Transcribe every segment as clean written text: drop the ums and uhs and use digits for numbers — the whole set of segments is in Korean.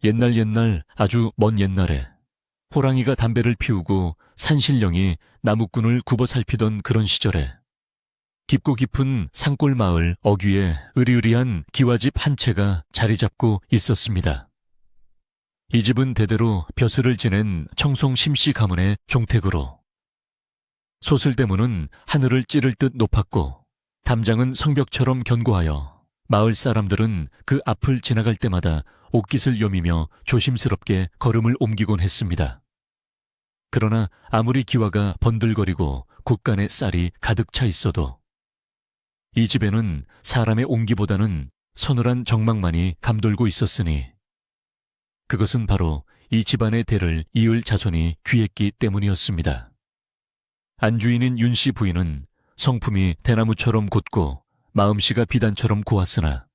옛날 아주 먼 옛날에 호랑이가 담배를 피우고 산신령이 나무꾼을 굽어 살피던 그런 시절에 깊고 깊은 산골 마을 어귀에 으리으리한 기와집 한 채가 자리 잡고 있었습니다. 이 집은 대대로 벼슬을 지낸 청송 심씨 가문의 종택으로 소슬대문은 하늘을 찌를 듯 높았고 담장은 성벽처럼 견고하여 마을 사람들은 그 앞을 지나갈 때마다 옷깃을 여미며 조심스럽게 걸음을 옮기곤 했습니다. 그러나 아무리 기와가 번들거리고 곳간에 쌀이 가득 차 있어도 이 집에는 사람의 온기보다는 서늘한 정막만이 감돌고 있었으니 그것은 바로 이 집안의 대를 이을 자손이 귀했기 때문이었습니다. 안주인인 윤씨 부인은 성품이 대나무처럼 곧고 마음씨가 비단처럼 고왔으나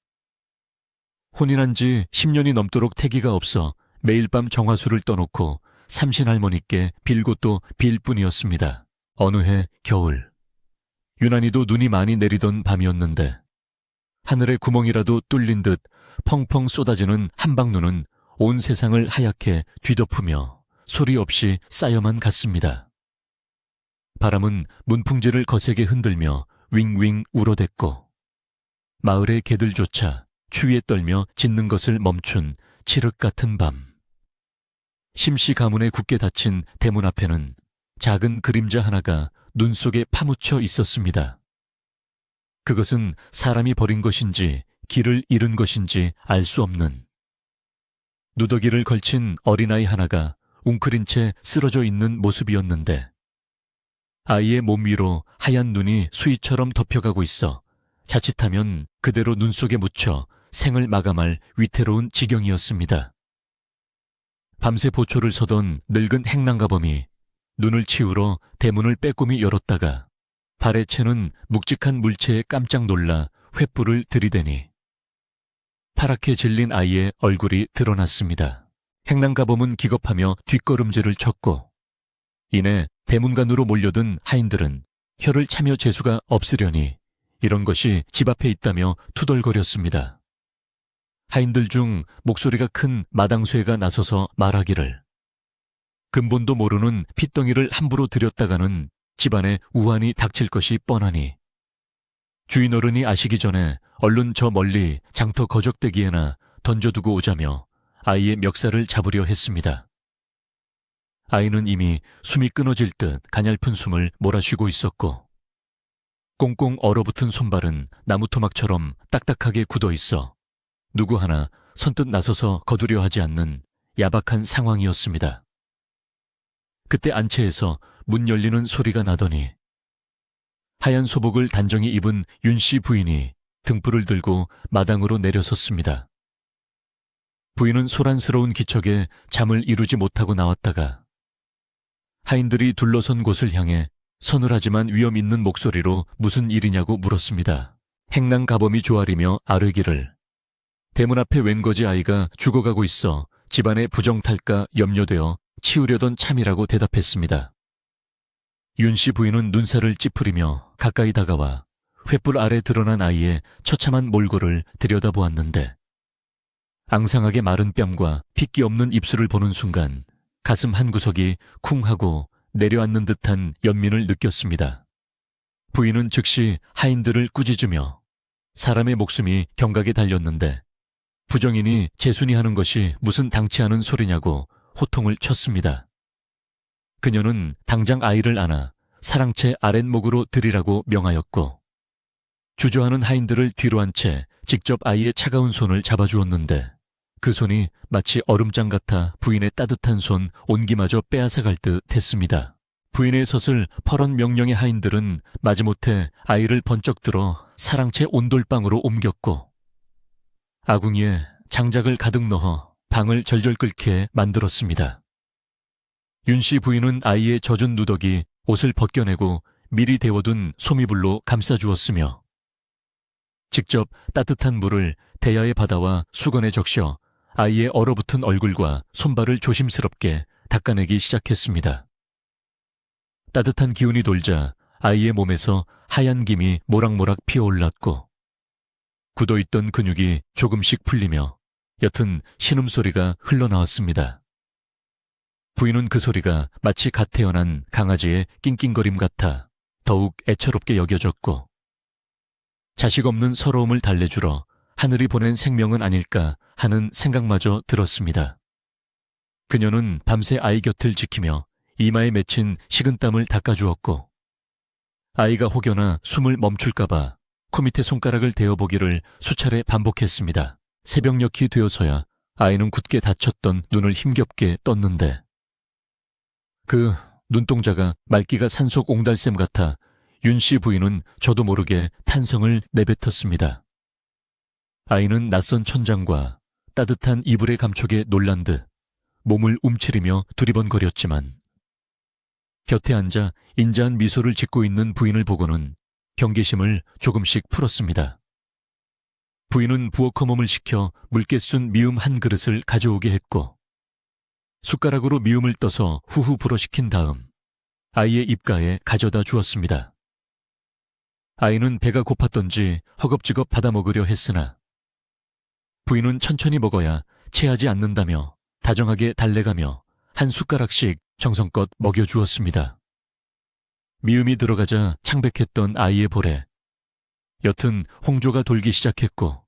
혼인한 지 10년이 넘도록 태기가 없어 매일 밤 정화수를 떠놓고 삼신할머니께 빌고 또 빌 뿐이었습니다. 어느 해 겨울 유난히도 눈이 많이 내리던 밤이었는데 하늘에 구멍이라도 뚫린 듯 펑펑 쏟아지는 한방눈은 온 세상을 하얗게 뒤덮으며 소리 없이 쌓여만 갔습니다. 바람은 문풍지를 거세게 흔들며 윙윙 울어댔고 마을의 개들조차 추위에 떨며 짖는 것을 멈춘 칠흑 같은 밤. 심씨 가문에 굳게 닫힌 대문 앞에는 작은 그림자 하나가 눈 속에 파묻혀 있었습니다. 그것은 사람이 버린 것인지 길을 잃은 것인지 알 수 없는 누더기를 걸친 어린아이 하나가 웅크린 채 쓰러져 있는 모습이었는데 아이의 몸 위로 하얀 눈이 수위처럼 덮여가고 있어 자칫하면 그대로 눈 속에 묻혀 생을 마감할 위태로운 지경이었습니다. 밤새 보초를 서던 늙은 행랑가범이 눈을 치우러 대문을 빼꼼히 열었다가 발에 채는 묵직한 물체에 깜짝 놀라 횃불을 들이대니 파랗게 질린 아이의 얼굴이 드러났습니다. 행랑가범은 기겁하며 뒷걸음질을 쳤고 이내 대문간으로 몰려든 하인들은 혀를 차며 재수가 없으려니 이런 것이 집 앞에 있다며 투덜거렸습니다. 하인들 중 목소리가 큰 마당쇠가 나서서 말하기를 근본도 모르는 핏덩이를 함부로 들였다가는 집안에 우환이 닥칠 것이 뻔하니 주인 어른이 아시기 전에 얼른 저 멀리 장터 거적대기에나 던져두고 오자며 아이의 멱살을 잡으려 했습니다. 아이는 이미 숨이 끊어질 듯 가냘픈 숨을 몰아쉬고 있었고 꽁꽁 얼어붙은 손발은 나무토막처럼 딱딱하게 굳어 있어 누구 하나 선뜻 나서서 거두려 하지 않는 야박한 상황이었습니다. 그때 안채에서 문 열리는 소리가 나더니 하얀 소복을 단정히 입은 윤씨 부인이 등불을 들고 마당으로 내려섰습니다. 부인은 소란스러운 기척에 잠을 이루지 못하고 나왔다가 하인들이 둘러선 곳을 향해 서늘하지만 위험 있는 목소리로 무슨 일이냐고 물었습니다. 행랑가범이 조아리며 아뢰기를 대문 앞에 웬거지 아이가 죽어가고 있어 집안에 부정탈까 염려되어 치우려던 참이라고 대답했습니다. 윤씨 부인은 눈살을 찌푸리며 가까이 다가와 횃불 아래 드러난 아이의 처참한 몰골을 들여다보았는데 앙상하게 마른 뺨과 핏기 없는 입술을 보는 순간 가슴 한구석이 쿵 하고 내려앉는 듯한 연민을 느꼈습니다. 부인은 즉시 하인들을 꾸짖으며 사람의 목숨이 경각에 달렸는데 부정인이 제순이 하는 것이 무슨 당치 않은 소리냐고 호통을 쳤습니다. 그녀는 당장 아이를 안아 사랑채 아랫목으로 들이라고 명하였고 주저하는 하인들을 뒤로 한 채 직접 아이의 차가운 손을 잡아주었는데 그 손이 마치 얼음장 같아 부인의 따뜻한 손 온기마저 빼앗아갈 듯 했습니다. 부인의 섯을 퍼런 명령의 하인들은 마지못해 아이를 번쩍 들어 사랑채 온돌방으로 옮겼고 아궁이에 장작을 가득 넣어 방을 절절 끓게 만들었습니다. 윤씨 부인은 아이의 젖은 누더기 옷을 벗겨내고 미리 데워둔 소미불로 감싸주었으며 직접 따뜻한 물을 대야에 받아와 수건에 적셔 아이의 얼어붙은 얼굴과 손발을 조심스럽게 닦아내기 시작했습니다. 따뜻한 기운이 돌자 아이의 몸에서 하얀 김이 모락모락 피어올랐고 굳어있던 근육이 조금씩 풀리며 여튼 신음소리가 흘러나왔습니다. 부인은 그 소리가 마치 갓 태어난 강아지의 낑낑거림 같아 더욱 애처롭게 여겨졌고 자식 없는 서러움을 달래주러 하늘이 보낸 생명은 아닐까 하는 생각마저 들었습니다. 그녀는 밤새 아이 곁을 지키며 이마에 맺힌 식은땀을 닦아주었고 아이가 혹여나 숨을 멈출까봐 코 밑에 손가락을 대어보기를 수차례 반복했습니다. 새벽녘이 되어서야 아이는 굳게 닫혔던 눈을 힘겹게 떴는데 그 눈동자가 말기가 산속 옹달샘 같아 윤씨 부인은 저도 모르게 탄성을 내뱉었습니다. 아이는 낯선 천장과 따뜻한 이불의 감촉에 놀란 듯 몸을 움츠리며 두리번거렸지만 곁에 앉아 인자한 미소를 짓고 있는 부인을 보고는 경계심을 조금씩 풀었습니다. 부인은 부엌 험음을 시켜 묽게 쓴 미음 한 그릇을 가져오게 했고 숟가락으로 미음을 떠서 후후 불어식힌 다음 아이의 입가에 가져다 주었습니다. 아이는 배가 고팠던지 허겁지겁 받아먹으려 했으나 부인은 천천히 먹어야 체하지 않는다며 다정하게 달래가며 한 숟가락씩 정성껏 먹여주었습니다. 미음이 들어가자 창백했던 아이의 볼에 옅은 홍조가 돌기 시작했고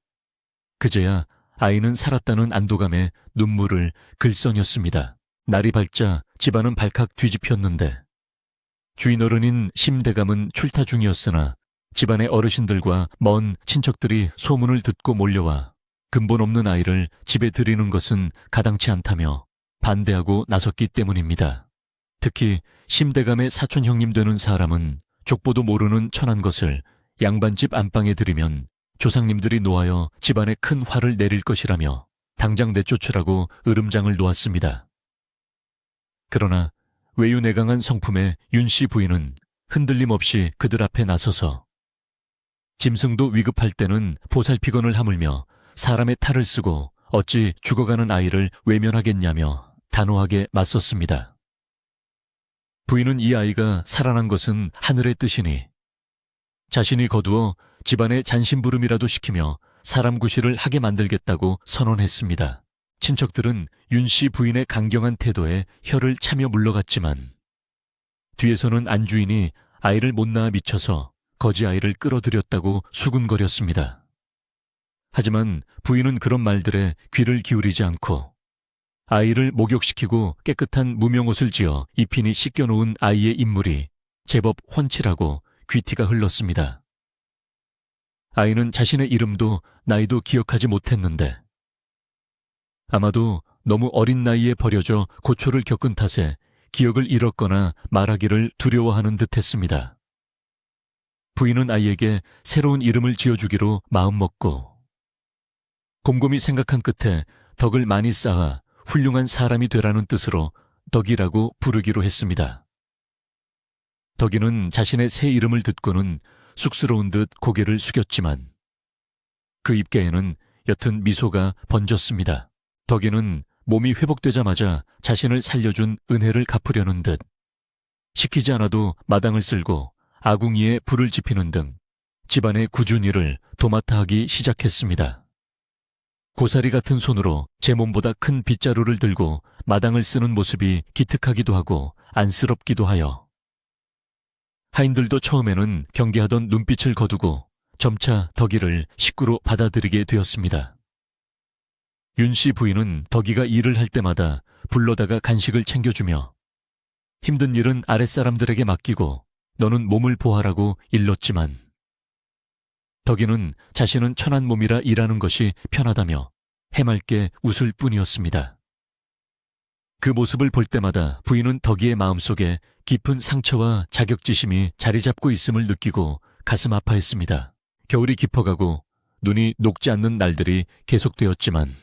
그제야 아이는 살았다는 안도감에 눈물을 글썽였습니다. 날이 밝자 집안은 발칵 뒤집혔는데 주인어른인 심대감은 출타 중이었으나 집안의 어르신들과 먼 친척들이 소문을 듣고 몰려와 근본 없는 아이를 집에 들이는 것은 가당치 않다며 반대하고 나섰기 때문입니다. 특히 심대감의 사촌 형님 되는 사람은 족보도 모르는 천한 것을 양반집 안방에 들이면 조상님들이 노하여 집안에 큰 화를 내릴 것이라며 당장 내쫓으라고 으름장을 놓았습니다. 그러나 외유내강한 성품의 윤씨 부인은 흔들림 없이 그들 앞에 나서서 짐승도 위급할 때는 보살피건을 하물며 사람의 탈을 쓰고 어찌 죽어가는 아이를 외면하겠냐며 단호하게 맞섰습니다. 부인은 이 아이가 살아난 것은 하늘의 뜻이니 자신이 거두어 집안의 잔심부름이라도 시키며 사람 구실을 하게 만들겠다고 선언했습니다. 친척들은 윤씨 부인의 강경한 태도에 혀를 차며 물러갔지만 뒤에서는 안주인이 아이를 못 낳아 미쳐서 거지 아이를 끌어들였다고 수군거렸습니다. 하지만 부인은 그런 말들에 귀를 기울이지 않고 아이를 목욕시키고 깨끗한 무명옷을 지어 이핀이 씻겨놓은 아이의 인물이 제법 훤칠하고 귀티가 흘렀습니다. 아이는 자신의 이름도 나이도 기억하지 못했는데 아마도 너무 어린 나이에 버려져 고초를 겪은 탓에 기억을 잃었거나 말하기를 두려워하는 듯했습니다. 부인은 아이에게 새로운 이름을 지어주기로 마음먹고 곰곰이 생각한 끝에 덕을 많이 쌓아 훌륭한 사람이 되라는 뜻으로 덕이라고 부르기로 했습니다. 덕이는 자신의 새 이름을 듣고는 쑥스러운 듯 고개를 숙였지만 그 입가에는 옅은 미소가 번졌습니다. 덕이는 몸이 회복되자마자 자신을 살려준 은혜를 갚으려는 듯 시키지 않아도 마당을 쓸고 아궁이에 불을 지피는 등 집안의 굳은 일을 도맡아 하기 시작했습니다. 고사리 같은 손으로 제 몸보다 큰 빗자루를 들고 마당을 쓰는 모습이 기특하기도 하고 안쓰럽기도 하여 하인들도 처음에는 경계하던 눈빛을 거두고 점차 덕이를 식구로 받아들이게 되었습니다. 윤씨 부인은 덕이가 일을 할 때마다 불러다가 간식을 챙겨주며 힘든 일은 아랫사람들에게 맡기고 너는 몸을 보하라고 일렀지만 덕이는 자신은 천한 몸이라 일하는 것이 편하다며 해맑게 웃을 뿐이었습니다. 그 모습을 볼 때마다 부인은 덕이의 마음속에 깊은 상처와 자격지심이 자리 잡고 있음을 느끼고 가슴 아파했습니다. 겨울이 깊어가고 눈이 녹지 않는 날들이 계속되었지만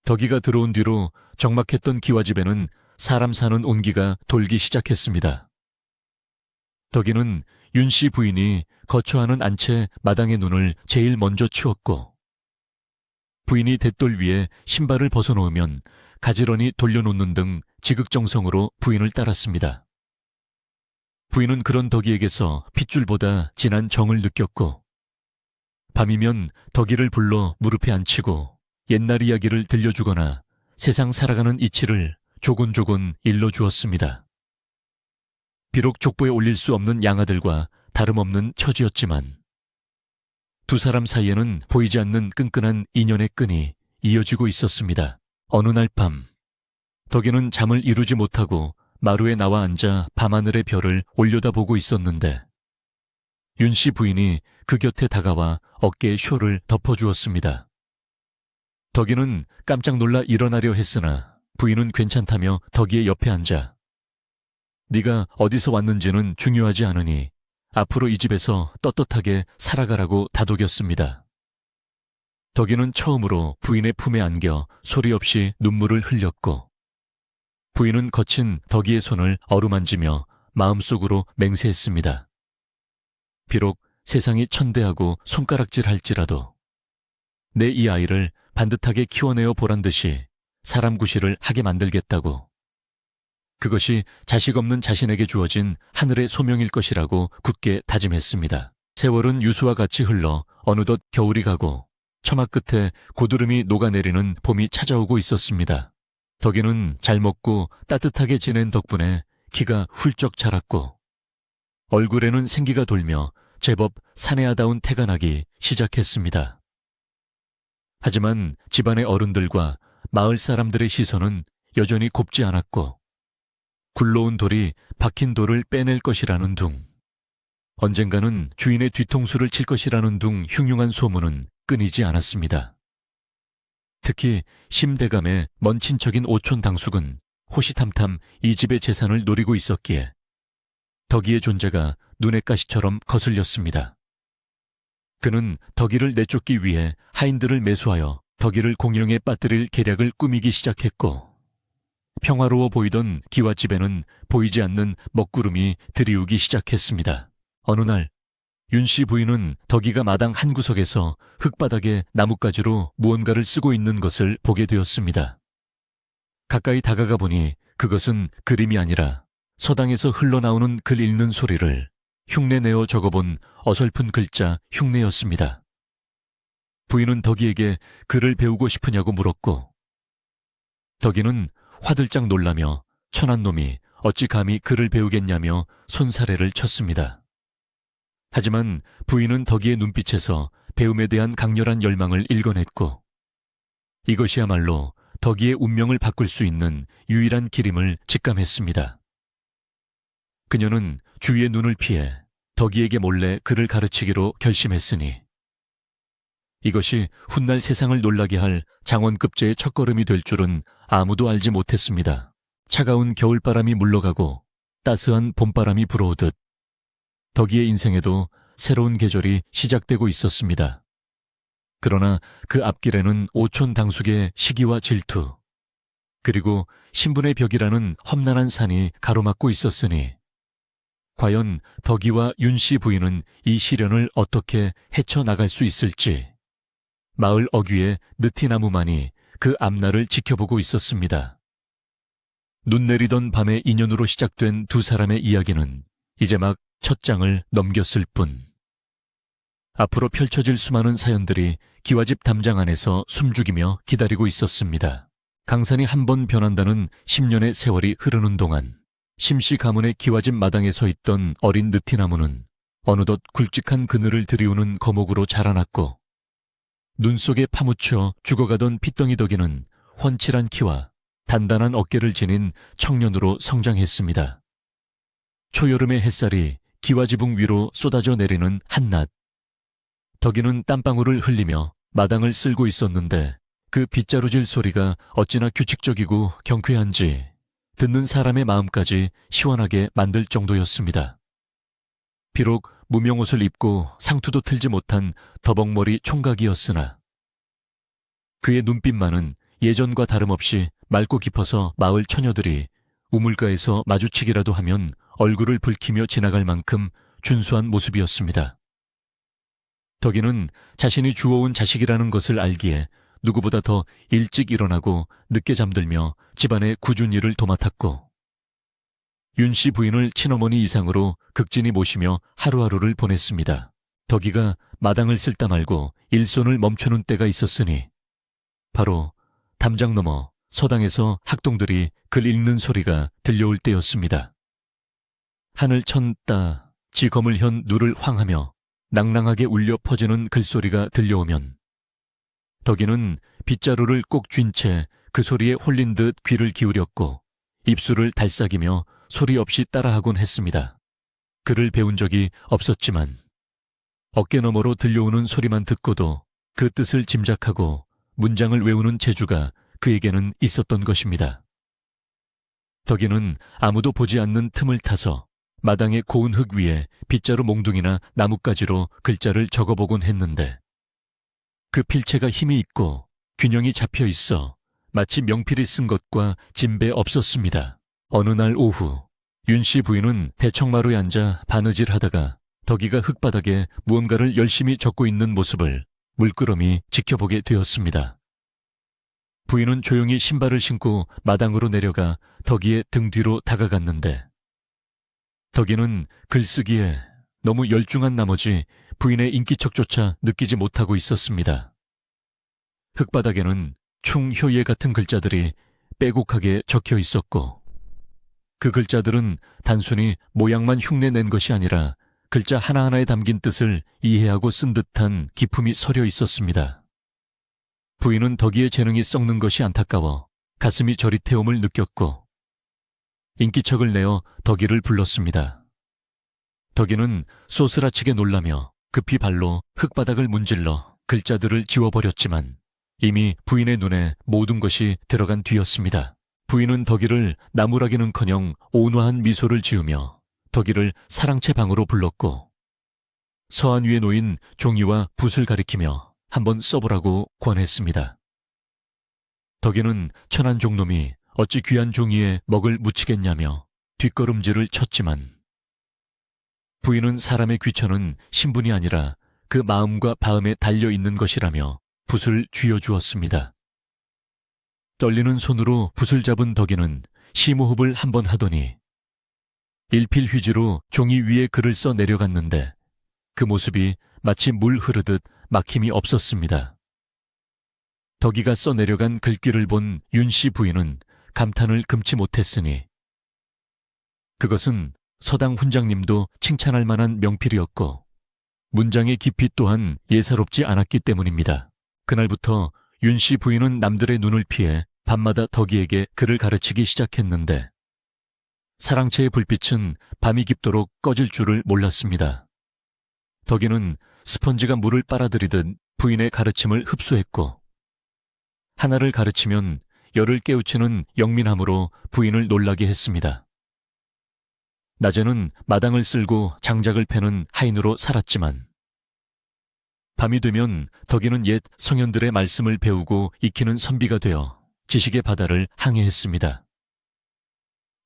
덕이가 들어온 뒤로 적막했던 기와집에는 사람 사는 온기가 돌기 시작했습니다. 덕이는 윤씨 부인이 거처하는 안채 마당의 눈을 제일 먼저 치웠고 부인이 댓돌 위에 신발을 벗어놓으면 가지런히 돌려놓는 등 지극정성으로 부인을 따랐습니다. 부인은 그런 덕이에게서 핏줄보다 진한 정을 느꼈고 밤이면 덕이를 불러 무릎에 앉히고 옛날 이야기를 들려주거나 세상 살아가는 이치를 조곤조곤 일러주었습니다. 비록 족보에 올릴 수 없는 양아들과 다름없는 처지였지만 두 사람 사이에는 보이지 않는 끈끈한 인연의 끈이 이어지고 있었습니다. 어느 날 밤, 덕이는 잠을 이루지 못하고 마루에 나와 앉아 밤하늘의 별을 올려다보고 있었는데 윤씨 부인이 그 곁에 다가와 어깨에 쇼를 덮어주었습니다. 덕이는 깜짝 놀라 일어나려 했으나 부인은 괜찮다며 덕이의 옆에 앉아 네가 어디서 왔는지는 중요하지 않으니 앞으로 이 집에서 떳떳하게 살아가라고 다독였습니다. 덕이는 처음으로 부인의 품에 안겨 소리 없이 눈물을 흘렸고 부인은 거친 덕이의 손을 어루만지며 마음속으로 맹세했습니다. 비록 세상이 천대하고 손가락질할지라도 내 이 아이를 반듯하게 키워내어 보란 듯이 사람 구실을 하게 만들겠다고. 그것이 자식 없는 자신에게 주어진 하늘의 소명일 것이라고 굳게 다짐했습니다. 세월은 유수와 같이 흘러 어느덧 겨울이 가고 처마 끝에 고드름이 녹아내리는 봄이 찾아오고 있었습니다. 덕이는 잘 먹고 따뜻하게 지낸 덕분에 키가 훌쩍 자랐고 얼굴에는 생기가 돌며 제법 사내아다운 태가 나기 시작했습니다. 하지만 집안의 어른들과 마을 사람들의 시선은 여전히 곱지 않았고 굴러온 돌이 박힌 돌을 빼낼 것이라는 둥, 언젠가는 주인의 뒤통수를 칠 것이라는 둥 흉흉한 소문은 끊이지 않았습니다. 특히 심대감의 먼 친척인 오촌 당숙은 호시탐탐 이 집의 재산을 노리고 있었기에 덕이의 존재가 눈의 가시처럼 거슬렸습니다. 그는 덕이를 내쫓기 위해 하인들을 매수하여 덕이를 공영에 빠뜨릴 계략을 꾸미기 시작했고 평화로워 보이던 기와집에는 보이지 않는 먹구름이 들이우기 시작했습니다. 어느 날 윤씨 부인은 덕이가 마당 한 구석에서 흙바닥에 나뭇가지로 무언가를 쓰고 있는 것을 보게 되었습니다. 가까이 다가가 보니 그것은 그림이 아니라 서당에서 흘러나오는 글 읽는 소리를 흉내내어 적어본 어설픈 글자 흉내였습니다. 부인은 덕이에게 글을 배우고 싶으냐고 물었고 덕이는 화들짝 놀라며 천한 놈이 어찌 감히 글을 배우겠냐며 손사래를 쳤습니다. 하지만 부인은 덕이의 눈빛에서 배움에 대한 강렬한 열망을 읽어냈고 이것이야말로 덕이의 운명을 바꿀 수 있는 유일한 길임을 직감했습니다. 그녀는 주위의 눈을 피해 덕이에게 몰래 글을 가르치기로 결심했으니 이것이 훗날 세상을 놀라게 할 장원급제의 첫걸음이 될 줄은 아무도 알지 못했습니다. 차가운 겨울바람이 물러가고 따스한 봄바람이 불어오듯 덕이의 인생에도 새로운 계절이 시작되고 있었습니다. 그러나 그 앞길에는 오촌 당숙의 시기와 질투, 그리고 신분의 벽이라는 험난한 산이 가로막고 있었으니 과연 덕이와 윤씨 부인은 이 시련을 어떻게 헤쳐나갈 수 있을지 마을 어귀의 느티나무만이 그 앞날을 지켜보고 있었습니다. 눈 내리던 밤의 인연으로 시작된 두 사람의 이야기는 이제 막 첫 장을 넘겼을 뿐. 앞으로 펼쳐질 수많은 사연들이 기와집 담장 안에서 숨죽이며 기다리고 있었습니다. 강산이 한 번 변한다는 10년의 세월이 흐르는 동안 심씨 가문의 기와집 마당에 서 있던 어린 느티나무는 어느덧 굵직한 그늘을 들이우는 거목으로 자라났고 눈 속에 파묻혀 죽어가던 핏덩이 덕이는 훤칠한 키와 단단한 어깨를 지닌 청년으로 성장했습니다. 초여름의 햇살이 기와지붕 위로 쏟아져 내리는 한낮, 덕이는 땀방울을 흘리며 마당을 쓸고 있었는데 그 빗자루질 소리가 어찌나 규칙적이고 경쾌한지 듣는 사람의 마음까지 시원하게 만들 정도였습니다. 비록 무명옷을 입고 상투도 틀지 못한 더벅머리 총각이었으나 그의 눈빛만은 예전과 다름없이 맑고 깊어서 마을 처녀들이 우물가에서 마주치기라도 하면 얼굴을 붉히며 지나갈 만큼 준수한 모습이었습니다. 덕이는 자신이 주워온 자식이라는 것을 알기에 누구보다 더 일찍 일어나고 늦게 잠들며 집안의 굳은 일을 도맡았고 윤씨 부인을 친어머니 이상으로 극진히 모시며 하루하루를 보냈습니다. 덕이가 마당을 쓸다 말고 일손을 멈추는 때가 있었으니 바로 담장 너머 서당에서 학동들이 글 읽는 소리가 들려올 때였습니다. 하늘 천따 지검을 현 누를 황하며 낭랑하게 울려 퍼지는 글소리가 들려오면 덕이는 빗자루를 꼭 쥔 채 그 소리에 홀린 듯 귀를 기울였고 입술을 달싹이며 소리 없이 따라하곤 했습니다. 글을 배운 적이 없었지만 어깨너머로 들려오는 소리만 듣고도 그 뜻을 짐작하고 문장을 외우는 재주가 그에게는 있었던 것입니다. 덕이는 아무도 보지 않는 틈을 타서 마당의 고운 흙 위에 빗자루 몽둥이나 나뭇가지로 글자를 적어보곤 했는데 그 필체가 힘이 있고 균형이 잡혀 있어 마치 명필이 쓴 것과 진배 없었습니다. 어느 날 오후 윤씨 부인은 대청마루에 앉아 바느질하다가 덕이가 흙바닥에 무언가를 열심히 적고 있는 모습을 물끄러미 지켜보게 되었습니다. 부인은 조용히 신발을 신고 마당으로 내려가 덕이의 등 뒤로 다가갔는데 덕이는 글쓰기에 너무 열중한 나머지 부인의 인기척조차 느끼지 못하고 있었습니다. 흙바닥에는 충효예 같은 글자들이 빼곡하게 적혀 있었고 그 글자들은 단순히 모양만 흉내낸 것이 아니라 글자 하나하나에 담긴 뜻을 이해하고 쓴 듯한 기품이 서려 있었습니다. 부인은 덕이의 재능이 썩는 것이 안타까워 가슴이 저릿해옴을 느꼈고 인기척을 내어 덕이를 불렀습니다. 덕이는 소스라치게 놀라며 급히 발로 흙바닥을 문질러 글자들을 지워버렸지만 이미 부인의 눈에 모든 것이 들어간 뒤였습니다. 부인은 덕이를 나무라기는커녕 온화한 미소를 지으며 덕이를 사랑채 방으로 불렀고 서한 위에 놓인 종이와 붓을 가리키며 한번 써보라고 권했습니다. 덕이는 천한 종놈이 어찌 귀한 종이에 먹을 묻히겠냐며 뒷걸음질을 쳤지만 부인은 사람의 귀천은 신분이 아니라 그 마음과 바음에 달려있는 것이라며 붓을 쥐어주었습니다. 떨리는 손으로 붓을 잡은 덕이는 심호흡을 한번 하더니 일필휘지로 종이 위에 글을 써 내려갔는데 그 모습이 마치 물 흐르듯 막힘이 없었습니다. 덕이가 써 내려간 글귀를 본 윤씨 부인은 감탄을 금치 못했으니 그것은 서당 훈장님도 칭찬할 만한 명필이었고 문장의 깊이 또한 예사롭지 않았기 때문입니다. 그날부터 윤씨 부인은 남들의 눈을 피해 밤마다 덕이에게 글을 가르치기 시작했는데 사랑채의 불빛은 밤이 깊도록 꺼질 줄을 몰랐습니다. 덕이는 스펀지가 물을 빨아들이듯 부인의 가르침을 흡수했고 하나를 가르치면 열을 깨우치는 영민함으로 부인을 놀라게 했습니다. 낮에는 마당을 쓸고 장작을 패는 하인으로 살았지만 밤이 되면 덕이는 옛 성현들의 말씀을 배우고 익히는 선비가 되어 지식의 바다를 항해했습니다.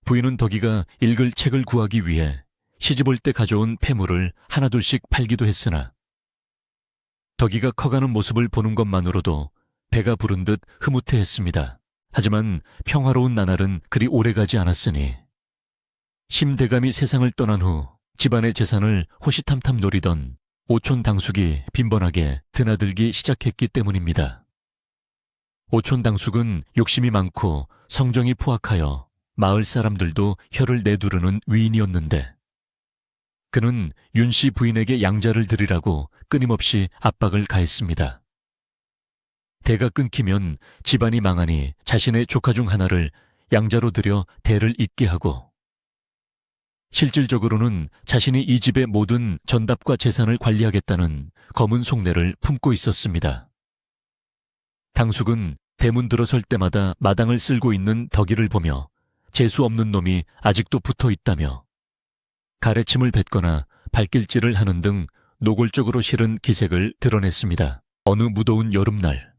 부인은 덕이가 읽을 책을 구하기 위해 시집올 때 가져온 폐물을 하나둘씩 팔기도 했으나 덕이가 커가는 모습을 보는 것만으로도 배가 부른 듯 흐뭇해했습니다. 하지만 평화로운 나날은 그리 오래가지 않았으니 심대감이 세상을 떠난 후 집안의 재산을 호시탐탐 노리던 오촌 당숙이 빈번하게 드나들기 시작했기 때문입니다. 오촌 당숙은 욕심이 많고 성정이 포악하여 마을 사람들도 혀를 내두르는 위인이었는데 그는 윤씨 부인에게 양자를 드리라고 끊임없이 압박을 가했습니다. 대가 끊기면 집안이 망하니 자신의 조카 중 하나를 양자로 들여 대를 잇게 하고 실질적으로는 자신이 이 집의 모든 전답과 재산을 관리하겠다는 검은 속내를 품고 있었습니다. 당숙은 대문 들어설 때마다 마당을 쓸고 있는 덕이를 보며 재수 없는 놈이 아직도 붙어 있다며 가래침을 뱉거나 발길질을 하는 등 노골적으로 싫은 기색을 드러냈습니다. 어느 무더운 여름날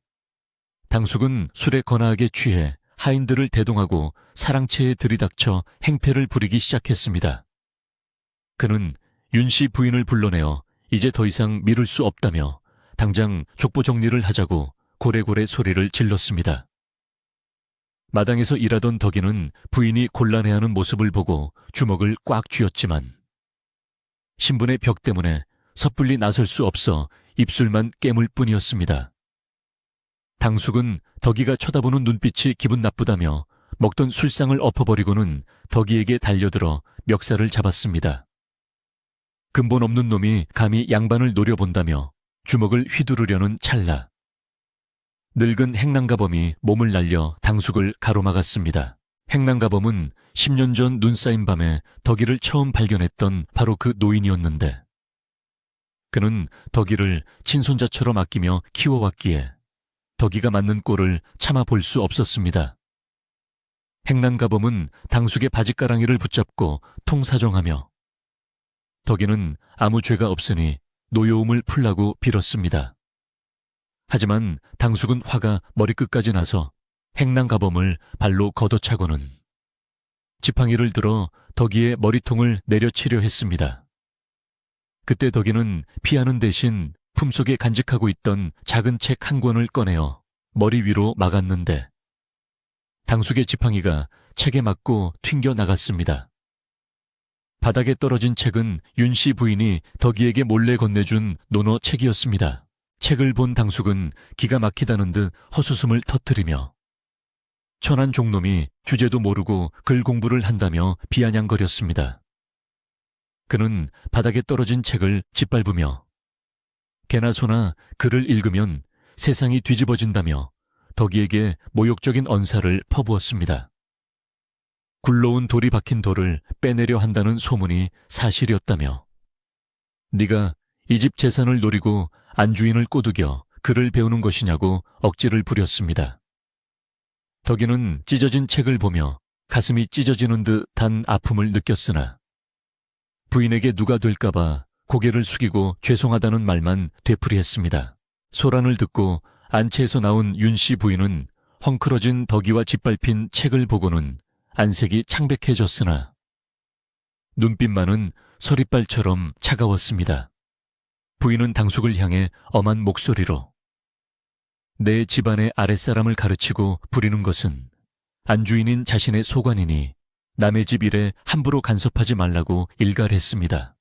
당숙은 술에 거나하게 취해 하인들을 대동하고 사랑채에 들이닥쳐 행패를 부리기 시작했습니다. 그는 윤씨 부인을 불러내어 이제 더 이상 미룰 수 없다며 당장 족보 정리를 하자고 고래고래 소리를 질렀습니다. 마당에서 일하던 덕이는 부인이 곤란해하는 모습을 보고 주먹을 꽉 쥐었지만 신분의 벽 때문에 섣불리 나설 수 없어 입술만 깨물 뿐이었습니다. 당숙은 덕이가 쳐다보는 눈빛이 기분 나쁘다며 먹던 술상을 엎어버리고는 덕이에게 달려들어 멱살을 잡았습니다. 근본 없는 놈이 감히 양반을 노려본다며 주먹을 휘두르려는 찰나. 늙은 행랑가범이 몸을 날려 당숙을 가로막았습니다. 행랑가범은 10년 전 눈 쌓인 밤에 덕이를 처음 발견했던 바로 그 노인이었는데, 그는 덕이를 친손자처럼 아끼며 키워왔기에 덕이가 맞는 꼴을 참아 볼 수 없었습니다. 행랑가범은 당숙의 바짓가랑이를 붙잡고 통사정하며 덕이는 아무 죄가 없으니 노여움을 풀라고 빌었습니다. 하지만 당숙은 화가 머리끝까지 나서 행랑가범을 발로 걷어차고는 지팡이를 들어 덕이의 머리통을 내려치려 했습니다. 그때 덕이는 피하는 대신 품속에 간직하고 있던 작은 책 한 권을 꺼내어 머리 위로 막았는데 당숙의 지팡이가 책에 맞고 튕겨 나갔습니다. 바닥에 떨어진 책은 윤씨 부인이 덕이에게 몰래 건네준 논어 책이었습니다. 책을 본 당숙은 기가 막히다는 듯 헛웃음을 터뜨리며 천한 종놈이 주제도 모르고 글 공부를 한다며 비아냥거렸습니다. 그는 바닥에 떨어진 책을 짓밟으며 개나 소나 글을 읽으면 세상이 뒤집어진다며 덕이에게 모욕적인 언사를 퍼부었습니다. 굴러온 돌이 박힌 돌을 빼내려 한다는 소문이 사실이었다며 네가 이 집 재산을 노리고 안주인을 꼬드겨 글을 배우는 것이냐고 억지를 부렸습니다. 덕이는 찢어진 책을 보며 가슴이 찢어지는 듯한 아픔을 느꼈으나 부인에게 누가 될까봐 고개를 숙이고 죄송하다는 말만 되풀이했습니다. 소란을 듣고 안채에서 나온 윤씨 부인은 헝클어진 덕이와 짓밟힌 책을 보고는 안색이 창백해졌으나 눈빛만은 서리발처럼 차가웠습니다. 부인은 당숙을 향해 엄한 목소리로 내 집안의 아랫사람을 가르치고 부리는 것은 안주인인 자신의 소관이니 남의 집 일에 함부로 간섭하지 말라고 일갈했습니다.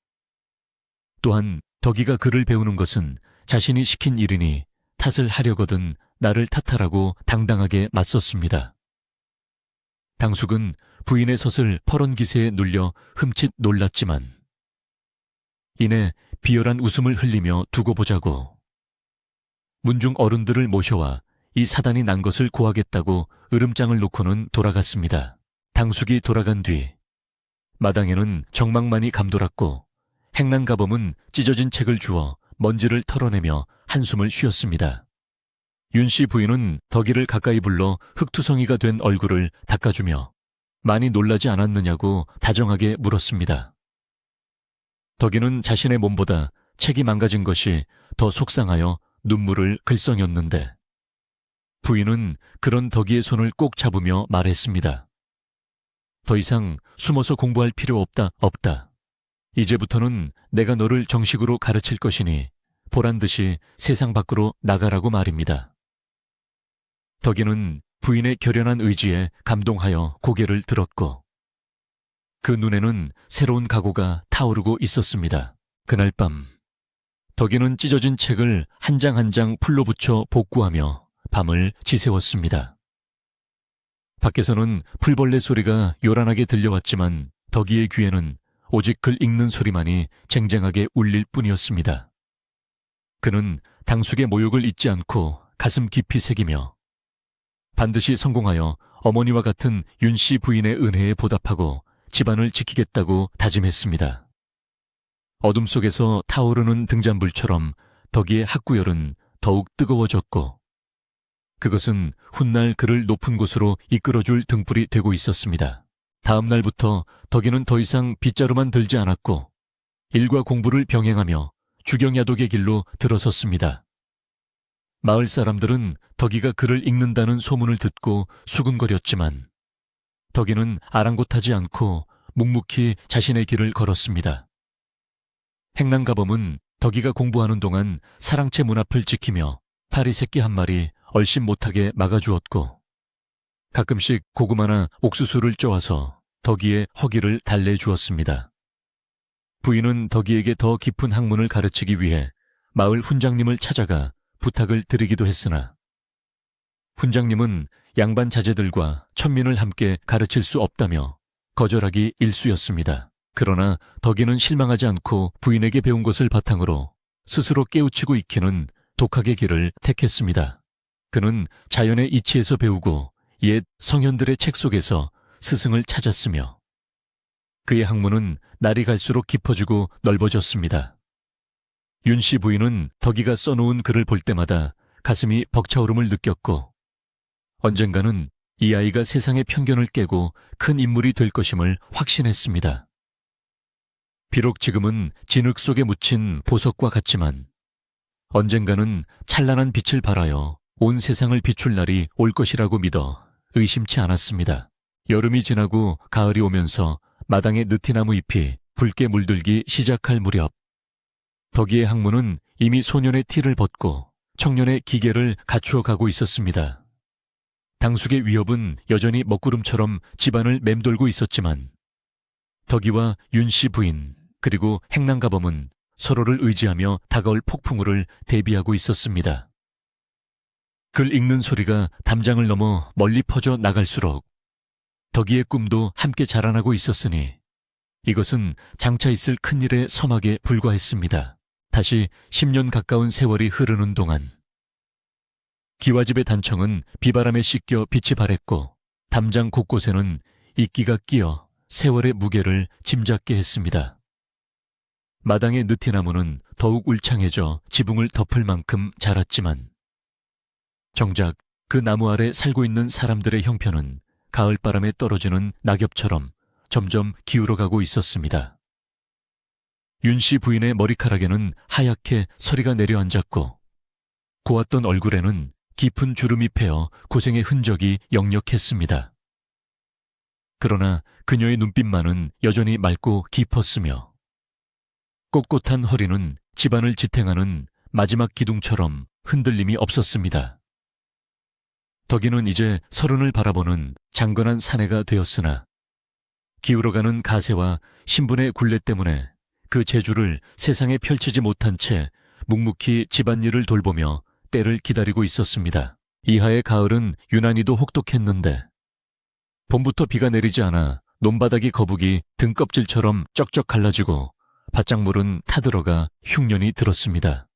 또한 덕이가 글을 배우는 것은 자신이 시킨 일이니 탓을 하려거든 나를 탓하라고 당당하게 맞섰습니다. 당숙은 부인의 섯을 퍼런 기세에 눌려 흠칫 놀랐지만 이내 비열한 웃음을 흘리며 두고 보자고 문중 어른들을 모셔와 이 사단이 난 것을 고하겠다고 으름장을 놓고는 돌아갔습니다. 당숙이 돌아간 뒤 마당에는 정막만이 감돌았고 행랑가범은 찢어진 책을 주워 먼지를 털어내며 한숨을 쉬었습니다. 윤씨 부인은 덕이를 가까이 불러 흙투성이가 된 얼굴을 닦아주며 많이 놀라지 않았느냐고 다정하게 물었습니다. 덕이는 자신의 몸보다 책이 망가진 것이 더 속상하여 눈물을 글썽였는데 부인은 그런 덕이의 손을 꼭 잡으며 말했습니다. 더 이상 숨어서 공부할 필요 없다. 이제부터는 내가 너를 정식으로 가르칠 것이니 보란듯이 세상 밖으로 나가라고 말입니다. 덕이는 부인의 결연한 의지에 감동하여 고개를 들었고 그 눈에는 새로운 각오가 타오르고 있었습니다. 그날 밤 덕이는 찢어진 책을 한 장 한 장 풀로 붙여 복구하며 밤을 지새웠습니다. 밖에서는 풀벌레 소리가 요란하게 들려왔지만 덕이의 귀에는 오직 글 읽는 소리만이 쟁쟁하게 울릴 뿐이었습니다. 그는 당숙의 모욕을 잊지 않고 가슴 깊이 새기며 반드시 성공하여 어머니와 같은 윤씨 부인의 은혜에 보답하고 집안을 지키겠다고 다짐했습니다. 어둠 속에서 타오르는 등잔불처럼 덕이의 학구열은 더욱 뜨거워졌고 그것은 훗날 그를 높은 곳으로 이끌어줄 등불이 되고 있었습니다. 다음 날부터 덕이는 더 이상 빗자루만 들지 않았고 일과 공부를 병행하며 주경야독의 길로 들어섰습니다. 마을 사람들은 덕이가 글을 읽는다는 소문을 듣고 수군거렸지만 덕이는 아랑곳하지 않고 묵묵히 자신의 길을 걸었습니다. 행랑가범은 덕이가 공부하는 동안 사랑채 문 앞을 지키며 파리 새끼 한 마리 얼씬 못하게 막아주었고 가끔씩 고구마나 옥수수를 쪄와서 덕이의 허기를 달래주었습니다. 부인은 덕이에게 더 깊은 학문을 가르치기 위해 마을 훈장님을 찾아가 부탁을 드리기도 했으나 훈장님은 양반 자제들과 천민을 함께 가르칠 수 없다며 거절하기 일쑤였습니다. 그러나 덕이는 실망하지 않고 부인에게 배운 것을 바탕으로 스스로 깨우치고 익히는 독학의 길을 택했습니다. 그는 자연의 이치에서 배우고 옛 성현들의 책 속에서 스승을 찾았으며 그의 학문은 날이 갈수록 깊어지고 넓어졌습니다. 윤씨 부인은 덕이가 써놓은 글을 볼 때마다 가슴이 벅차오름을 느꼈고 언젠가는 이 아이가 세상의 편견을 깨고 큰 인물이 될 것임을 확신했습니다. 비록 지금은 진흙 속에 묻힌 보석과 같지만 언젠가는 찬란한 빛을 발하여 온 세상을 비출 날이 올 것이라고 믿어 의심치 않았습니다. 여름이 지나고 가을이 오면서 마당의 느티나무 잎이 붉게 물들기 시작할 무렵 덕이의 학문은 이미 소년의 티를 벗고 청년의 기계를 갖추어 가고 있었습니다. 당숙의 위협은 여전히 먹구름처럼 집안을 맴돌고 있었지만 덕이와 윤씨 부인 그리고 행랑가범은 서로를 의지하며 다가올 폭풍우를 대비하고 있었습니다. 글 읽는 소리가 담장을 넘어 멀리 퍼져 나갈수록 덕이의 꿈도 함께 자라나고 있었으니 이것은 장차 있을 큰일의 서막에 불과했습니다. 다시 10년 가까운 세월이 흐르는 동안 기와집의 단청은 비바람에 씻겨 빛이 발했고 담장 곳곳에는 이끼가 끼어 세월의 무게를 짐작게 했습니다. 마당의 느티나무는 더욱 울창해져 지붕을 덮을 만큼 자랐지만 정작 그 나무 아래 살고 있는 사람들의 형편은 가을바람에 떨어지는 낙엽처럼 점점 기울어가고 있었습니다. 윤씨 부인의 머리카락에는 하얗게 서리가 내려앉았고 고왔던 얼굴에는 깊은 주름이 패어 고생의 흔적이 역력했습니다. 그러나 그녀의 눈빛만은 여전히 맑고 깊었으며 꼿꼿한 허리는 집안을 지탱하는 마지막 기둥처럼 흔들림이 없었습니다. 덕이는 이제 서른을 바라보는 장건한 사내가 되었으나 기울어가는 가세와 신분의 굴레 때문에 그 재주를 세상에 펼치지 못한 채 묵묵히 집안일을 돌보며 때를 기다리고 있었습니다. 이하의 가을은 유난히도 혹독했는데 봄부터 비가 내리지 않아 논바닥이 거북이 등껍질처럼 쩍쩍 갈라지고 밭작물은 타들어가 흉년이 들었습니다.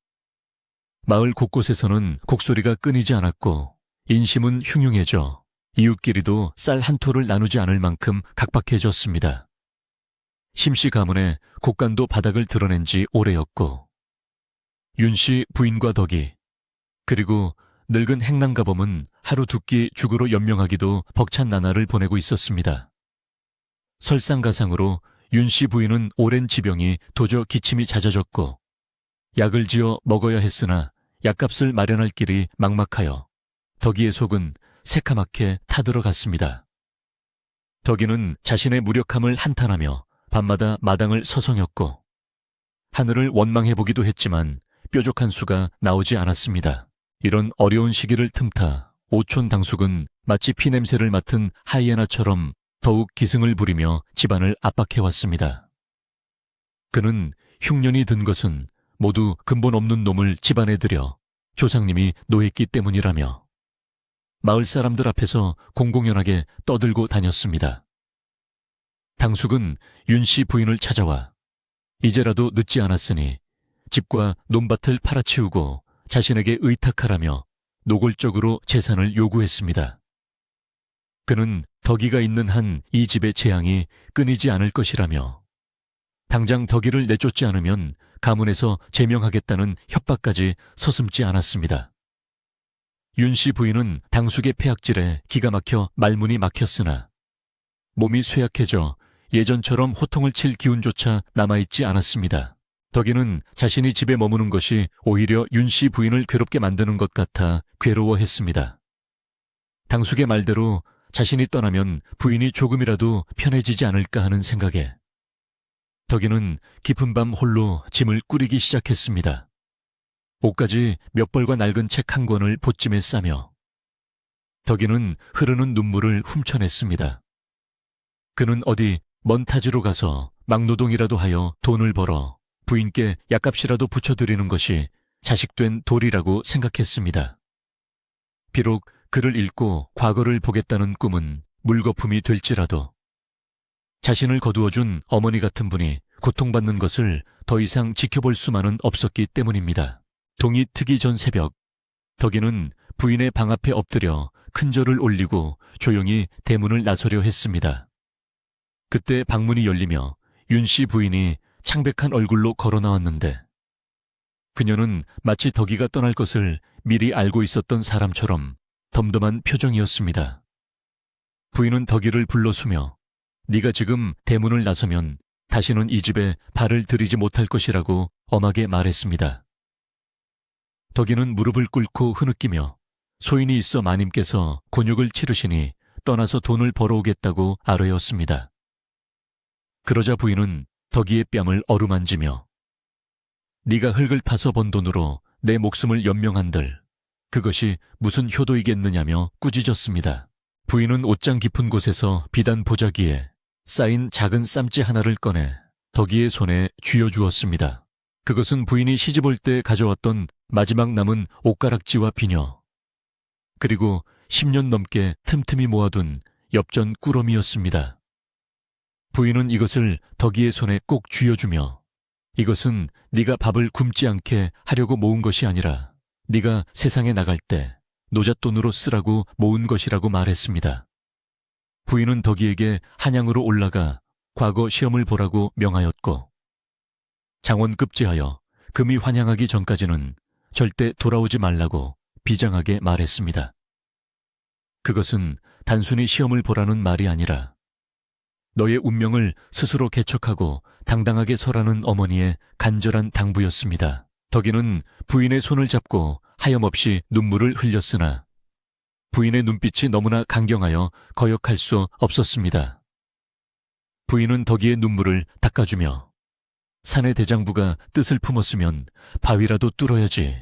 마을 곳곳에서는 곡소리가 끊이지 않았고 인심은 흉흉해져 이웃끼리도 쌀 한 토를 나누지 않을 만큼 각박해졌습니다. 심씨 가문의 곡간도 바닥을 드러낸 지 오래였고 윤씨 부인과 덕이 그리고 늙은 행랑가범은 하루 두 끼 죽으로 연명하기도 벅찬 나날을 보내고 있었습니다. 설상가상으로 윤씨 부인은 오랜 지병이 도저 기침이 잦아졌고 약을 지어 먹어야 했으나 약값을 마련할 길이 막막하여 덕이의 속은 새카맣게 타들어갔습니다. 덕이는 자신의 무력함을 한탄하며 밤마다 마당을 서성였고 하늘을 원망해보기도 했지만 뾰족한 수가 나오지 않았습니다. 이런 어려운 시기를 틈타 오촌 당숙은 마치 피냄새를 맡은 하이에나처럼 더욱 기승을 부리며 집안을 압박해왔습니다. 그는 흉년이 든 것은 모두 근본 없는 놈을 집안에 들여 조상님이 노했기 때문이라며 마을 사람들 앞에서 공공연하게 떠들고 다녔습니다. 당숙은 윤씨 부인을 찾아와 이제라도 늦지 않았으니 집과 논밭을 팔아치우고 자신에게 의탁하라며 노골적으로 재산을 요구했습니다. 그는 덕이가 있는 한 이 집의 재앙이 끊이지 않을 것이라며 당장 덕이를 내쫓지 않으면 가문에서 제명하겠다는 협박까지 서슴지 않았습니다. 윤씨 부인은 당숙의 폐악질에 기가 막혀 말문이 막혔으나 몸이 쇠약해져 예전처럼 호통을 칠 기운조차 남아있지 않았습니다. 덕이는 자신이 집에 머무는 것이 오히려 윤씨 부인을 괴롭게 만드는 것 같아 괴로워했습니다. 당숙의 말대로 자신이 떠나면 부인이 조금이라도 편해지지 않을까 하는 생각에 덕이는 깊은 밤 홀로 짐을 꾸리기 시작했습니다. 옷까지 몇 벌과 낡은 책 한 권을 보찜에 싸며 덕이는 흐르는 눈물을 훔쳐냈습니다. 그는 어디 먼 타지로 가서 막노동이라도 하여 돈을 벌어 부인께 약값이라도 붙여드리는 것이 자식된 도리라고 생각했습니다. 비록 글을 읽고 과거를 보겠다는 꿈은 물거품이 될지라도 자신을 거두어준 어머니 같은 분이 고통받는 것을 더 이상 지켜볼 수만은 없었기 때문입니다. 동이 트기 전 새벽, 덕이는 부인의 방 앞에 엎드려 큰절을 올리고 조용히 대문을 나서려 했습니다. 그때 방문이 열리며 윤씨 부인이 창백한 얼굴로 걸어 나왔는데 그녀는 마치 덕이가 떠날 것을 미리 알고 있었던 사람처럼 덤덤한 표정이었습니다. 부인은 덕이를 불러수며 네가 지금 대문을 나서면 다시는 이 집에 발을 들이지 못할 것이라고 엄하게 말했습니다. 덕이는 무릎을 꿇고 흐느끼며 소인이 있어 마님께서 곤욕을 치르시니 떠나서 돈을 벌어오겠다고 아뢰었습니다. 그러자 부인은 덕이의 뺨을 어루만지며 네가 흙을 파서 번 돈으로 내 목숨을 연명한들 그것이 무슨 효도이겠느냐며 꾸짖었습니다. 부인은 옷장 깊은 곳에서 비단 보자기에 쌓인 작은 쌈지 하나를 꺼내 덕이의 손에 쥐어주었습니다. 그것은 부인이 시집올 때 가져왔던 마지막 남은 옷가락지와 비녀, 그리고 10년 넘게 틈틈이 모아둔 엽전 꾸러미였습니다. 부인은 이것을 덕이의 손에 꼭 쥐어주며 이것은 네가 밥을 굶지 않게 하려고 모은 것이 아니라 네가 세상에 나갈 때 노잣돈으로 쓰라고 모은 것이라고 말했습니다. 부인은 덕이에게 한양으로 올라가 과거 시험을 보라고 명하였고 장원급제하여 금이 환향하기 전까지는 절대 돌아오지 말라고 비장하게 말했습니다. 그것은 단순히 시험을 보라는 말이 아니라 너의 운명을 스스로 개척하고 당당하게 서라는 어머니의 간절한 당부였습니다. 덕이는 부인의 손을 잡고 하염없이 눈물을 흘렸으나 부인의 눈빛이 너무나 강경하여 거역할 수 없었습니다. 부인은 덕이의 눈물을 닦아주며 사내 대장부가 뜻을 품었으면 바위라도 뚫어야지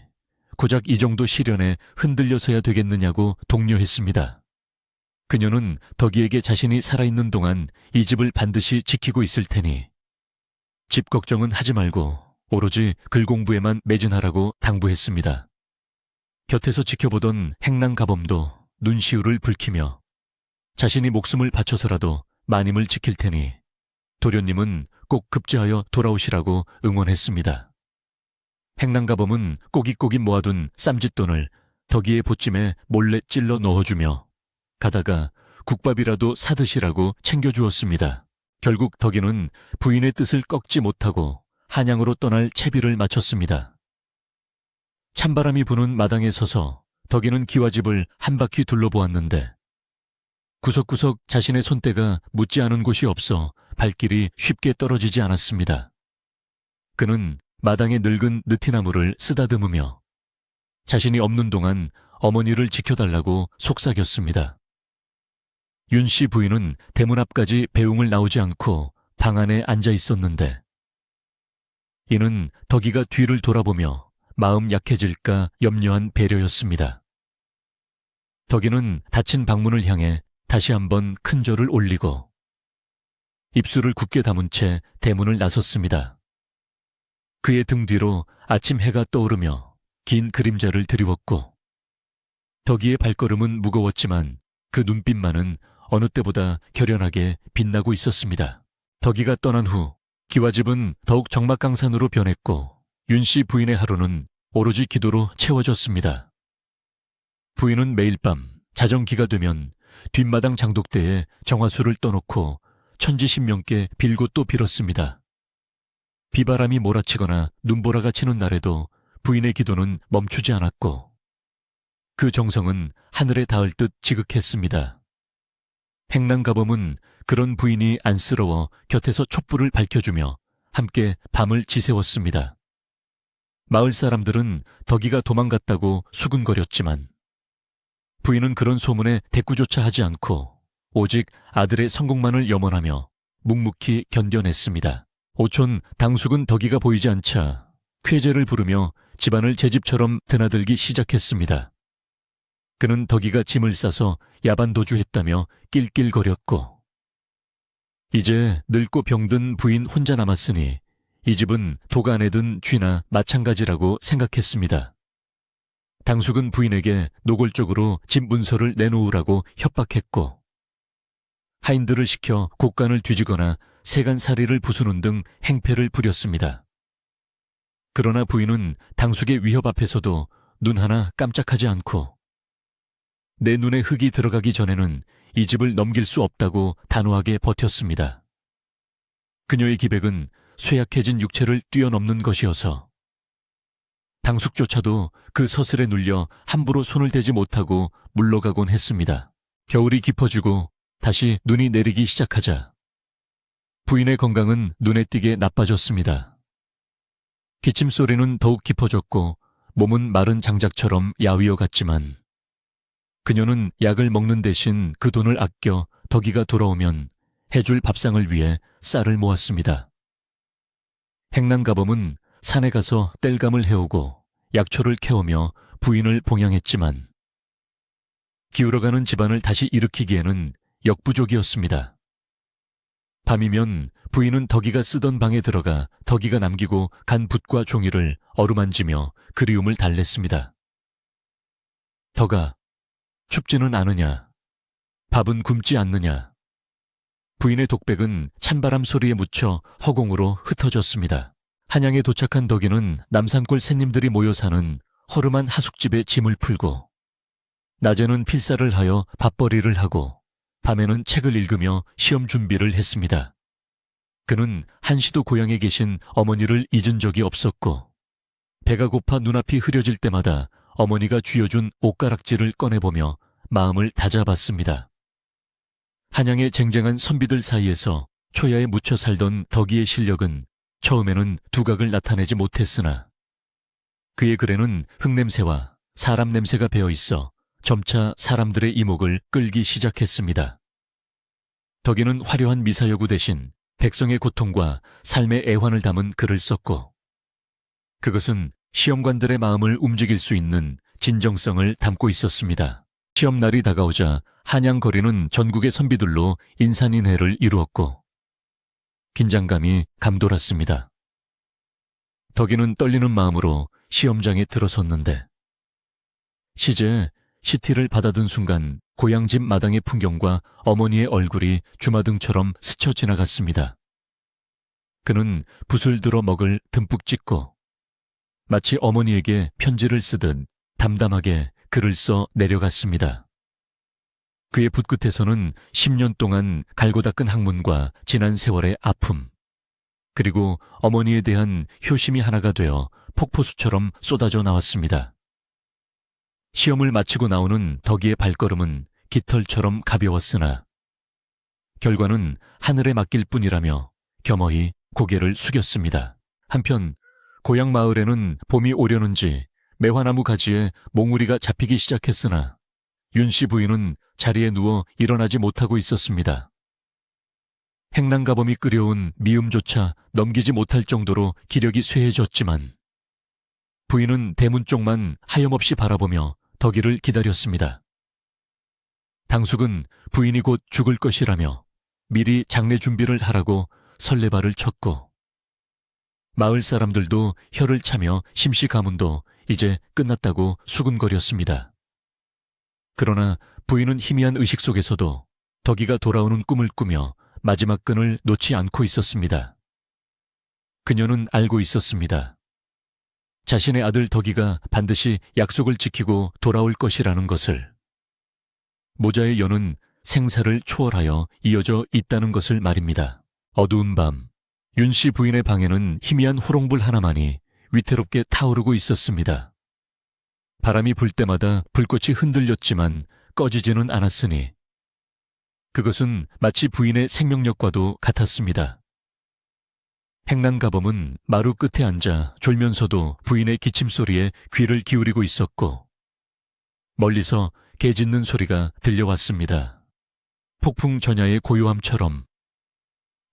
고작 이 정도 시련에 흔들려서야 되겠느냐고 독려했습니다. 그녀는 덕이에게 자신이 살아있는 동안 이 집을 반드시 지키고 있을 테니 집 걱정은 하지 말고 오로지 글 공부에만 매진하라고 당부했습니다. 곁에서 지켜보던 행랑가범도 눈시울을 붉히며 자신이 목숨을 바쳐서라도 마님을 지킬 테니 도련님은 꼭 급제하여 돌아오시라고 응원했습니다. 행랑가범은 꼬깃꼬깃 모아둔 쌈짓돈을 덕이의 보찜에 몰래 찔러 넣어주며 가다가 국밥이라도 사드시라고 챙겨주었습니다. 결국 덕이는 부인의 뜻을 꺾지 못하고 한양으로 떠날 채비를 마쳤습니다. 찬바람이 부는 마당에 서서 덕이는 기와집을 한 바퀴 둘러보았는데 구석구석 자신의 손때가 묻지 않은 곳이 없어 발길이 쉽게 떨어지지 않았습니다. 그는 마당의 늙은 느티나무를 쓰다듬으며 자신이 없는 동안 어머니를 지켜달라고 속삭였습니다. 윤씨 부인은 대문 앞까지 배웅을 나오지 않고 방 안에 앉아 있었는데 이는 덕이가 뒤를 돌아보며 마음 약해질까 염려한 배려였습니다. 덕이는 닫힌 방문을 향해 다시 한번 큰 절을 올리고 입술을 굳게 다문 채 대문을 나섰습니다. 그의 등 뒤로 아침 해가 떠오르며 긴 그림자를 드리웠고 덕이의 발걸음은 무거웠지만 그 눈빛만은 어느 때보다 결연하게 빛나고 있었습니다. 덕이가 떠난 후 기와집은 더욱 적막강산으로 변했고 윤씨 부인의 하루는 오로지 기도로 채워졌습니다. 부인은 매일 밤 자정기가 되면 뒷마당 장독대에 정화수를 떠놓고 천지신명께 빌고 또 빌었습니다. 비바람이 몰아치거나 눈보라가 치는 날에도 부인의 기도는 멈추지 않았고 그 정성은 하늘에 닿을 듯 지극했습니다. 행랑가범은 그런 부인이 안쓰러워 곁에서 촛불을 밝혀주며 함께 밤을 지새웠습니다. 마을 사람들은 덕이가 도망갔다고 수군거렸지만 부인은 그런 소문에 대꾸조차 하지 않고 오직 아들의 성공만을 염원하며 묵묵히 견뎌냈습니다. 오촌 당숙은 덕이가 보이지 않자 쾌재를 부르며 집안을 제 집처럼 드나들기 시작했습니다. 그는 덕이가 짐을 싸서 야반도주했다며 낄낄거렸고 이제 늙고 병든 부인 혼자 남았으니 이 집은 도가 안에 든 쥐나 마찬가지라고 생각했습니다. 당숙은 부인에게 노골적으로 집 문서를 내놓으라고 협박했고 하인들을 시켜 곡간을 뒤지거나 세간살이를 부수는 등 행패를 부렸습니다. 그러나 부인은 당숙의 위협 앞에서도 눈 하나 깜짝하지 않고 내 눈에 흙이 들어가기 전에는 이 집을 넘길 수 없다고 단호하게 버텼습니다. 그녀의 기백은 쇠약해진 육체를 뛰어넘는 것이어서 당숙조차도 그 서슬에 눌려 함부로 손을 대지 못하고 물러가곤 했습니다. 겨울이 깊어지고 다시 눈이 내리기 시작하자 부인의 건강은 눈에 띄게 나빠졌습니다. 기침 소리는 더욱 깊어졌고 몸은 마른 장작처럼 야위어 갔지만 그녀는 약을 먹는 대신 그 돈을 아껴 덕이가 돌아오면 해줄 밥상을 위해 쌀을 모았습니다. 행랑가범은 산에 가서 땔감을 해오고 약초를 캐오며 부인을 봉양했지만 기울어가는 집안을 다시 일으키기에는 역부족이었습니다. 밤이면 부인은 덕이가 쓰던 방에 들어가 덕이가 남기고 간 붓과 종이를 어루만지며 그리움을 달랬습니다. 덕아, 춥지는 않으냐? 밥은 굶지 않느냐? 부인의 독백은 찬바람 소리에 묻혀 허공으로 흩어졌습니다. 한양에 도착한 덕이는 남산골 새님들이 모여 사는 허름한 하숙집에 짐을 풀고 낮에는 필사를 하여 밥벌이를 하고 밤에는 책을 읽으며 시험 준비를 했습니다. 그는 한시도 고향에 계신 어머니를 잊은 적이 없었고 배가 고파 눈앞이 흐려질 때마다 어머니가 쥐어준 옷가락지를 꺼내보며 마음을 다잡았습니다. 한양의 쟁쟁한 선비들 사이에서 초야에 묻혀 살던 덕이의 실력은 처음에는 두각을 나타내지 못했으나 그의 글에는 흙냄새와 사람 냄새가 배어있어 점차 사람들의 이목을 끌기 시작했습니다. 덕이는 화려한 미사여구 대신 백성의 고통과 삶의 애환을 담은 글을 썼고 그것은 시험관들의 마음을 움직일 수 있는 진정성을 담고 있었습니다. 시험날이 다가오자 한양 거리는 전국의 선비들로 인산인해를 이루었고 긴장감이 감돌았습니다. 덕이는 떨리는 마음으로 시험장에 들어섰는데 시제 시티를 받아든 순간 고향집 마당의 풍경과 어머니의 얼굴이 주마등처럼 스쳐 지나갔습니다. 그는 붓을 들어 먹을 듬뿍 찍고 마치 어머니에게 편지를 쓰듯 담담하게 글을 써 내려갔습니다. 그의 붓끝에서는 10년 동안 갈고 닦은 학문과 지난 세월의 아픔, 그리고 어머니에 대한 효심이 하나가 되어 폭포수처럼 쏟아져 나왔습니다. 시험을 마치고 나오는 덕이의 발걸음은 깃털처럼 가벼웠으나 결과는 하늘에 맡길 뿐이라며 겸허히 고개를 숙였습니다. 한편 고향 마을에는 봄이 오려는지 매화나무 가지에 몽우리가 잡히기 시작했으나 윤씨 부인은 자리에 누워 일어나지 못하고 있었습니다. 행랑가범이 끓여온 미음조차 넘기지 못할 정도로 기력이 쇠해졌지만 부인은 대문 쪽만 하염없이 바라보며 덕이를 기다렸습니다. 당숙은 부인이 곧 죽을 것이라며 미리 장례 준비를 하라고 설레발을 쳤고 마을 사람들도 혀를 차며 심씨 가문도 이제 끝났다고 수군거렸습니다. 그러나 부인은 희미한 의식 속에서도 덕이가 돌아오는 꿈을 꾸며 마지막 끈을 놓지 않고 있었습니다. 그녀는 알고 있었습니다. 자신의 아들 덕이가 반드시 약속을 지키고 돌아올 것이라는 것을. 모자의 연은 생사를 초월하여 이어져 있다는 것을 말입니다. 어두운 밤, 윤씨 부인의 방에는 희미한 호롱불 하나만이 위태롭게 타오르고 있었습니다. 바람이 불 때마다 불꽃이 흔들렸지만 꺼지지는 않았으니 그것은 마치 부인의 생명력과도 같았습니다. 행랑가범은 마루 끝에 앉아 졸면서도 부인의 기침소리에 귀를 기울이고 있었고 멀리서 개 짖는 소리가 들려왔습니다. 폭풍 전야의 고요함처럼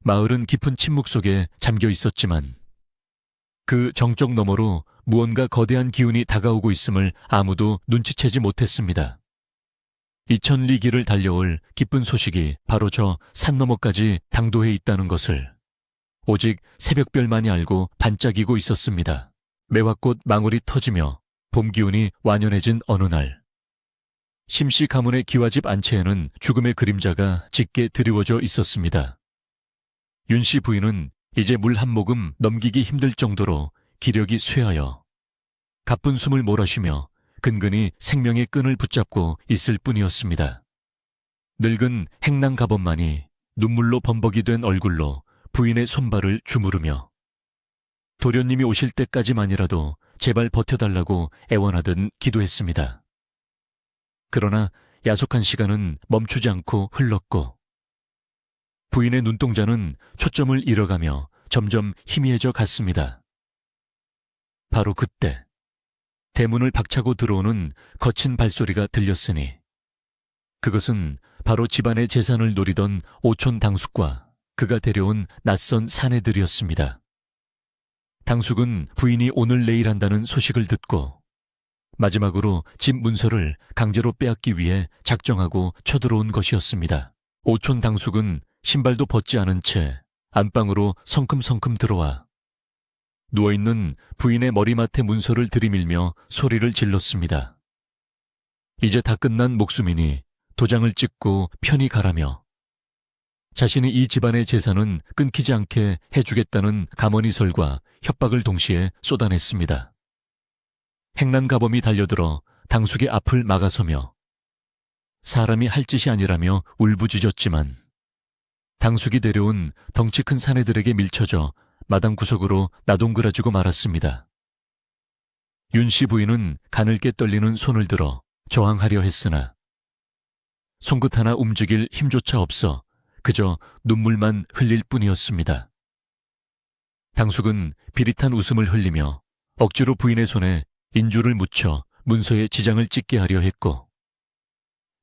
마을은 깊은 침묵 속에 잠겨 있었지만 그 정적 너머로 무언가 거대한 기운이 다가오고 있음을 아무도 눈치채지 못했습니다. 2000리 길을 달려올 기쁜 소식이 바로 저 산 너머까지 당도해 있다는 것을 오직 새벽별만이 알고 반짝이고 있었습니다. 매화꽃 망울이 터지며 봄 기운이 완연해진 어느 날, 심씨 가문의 기와집 안채에는 죽음의 그림자가 짙게 드리워져 있었습니다. 윤씨 부인은 이제 물 한 모금 넘기기 힘들 정도로 기력이 쇠하여 가쁜 숨을 몰아쉬며 근근히 생명의 끈을 붙잡고 있을 뿐이었습니다. 늙은 행랑가범만이 눈물로 범벅이 된 얼굴로 부인의 손발을 주무르며 도련님이 오실 때까지만이라도 제발 버텨달라고 애원하듯 기도했습니다. 그러나 야속한 시간은 멈추지 않고 흘렀고 부인의 눈동자는 초점을 잃어가며 점점 희미해져 갔습니다. 바로 그때 대문을 박차고 들어오는 거친 발소리가 들렸으니 그것은 바로 집안의 재산을 노리던 오촌 당숙과 그가 데려온 낯선 사내들이었습니다. 당숙은 부인이 오늘 내일 한다는 소식을 듣고 마지막으로 집 문서를 강제로 빼앗기 위해 작정하고 쳐들어온 것이었습니다. 오촌 당숙은 신발도 벗지 않은 채 안방으로 성큼성큼 들어와 누워있는 부인의 머리맡에 문서를 들이밀며 소리를 질렀습니다. 이제 다 끝난 목숨이니 도장을 찍고 편히 가라며 자신이 이 집안의 재산은 끊기지 않게 해주겠다는 가머니설과 협박을 동시에 쏟아냈습니다. 행란가범이 달려들어 당숙의 앞을 막아서며 사람이 할 짓이 아니라며 울부짖었지만 당숙이 데려온 덩치 큰 사내들에게 밀쳐져 마당 구석으로 나동그라지고 말았습니다. 윤씨 부인은 가늘게 떨리는 손을 들어 저항하려 했으나 손끝 하나 움직일 힘조차 없어 그저 눈물만 흘릴 뿐이었습니다. 당숙은 비릿한 웃음을 흘리며 억지로 부인의 손에 인주를 묻혀 문서에 지장을 찍게 하려 했고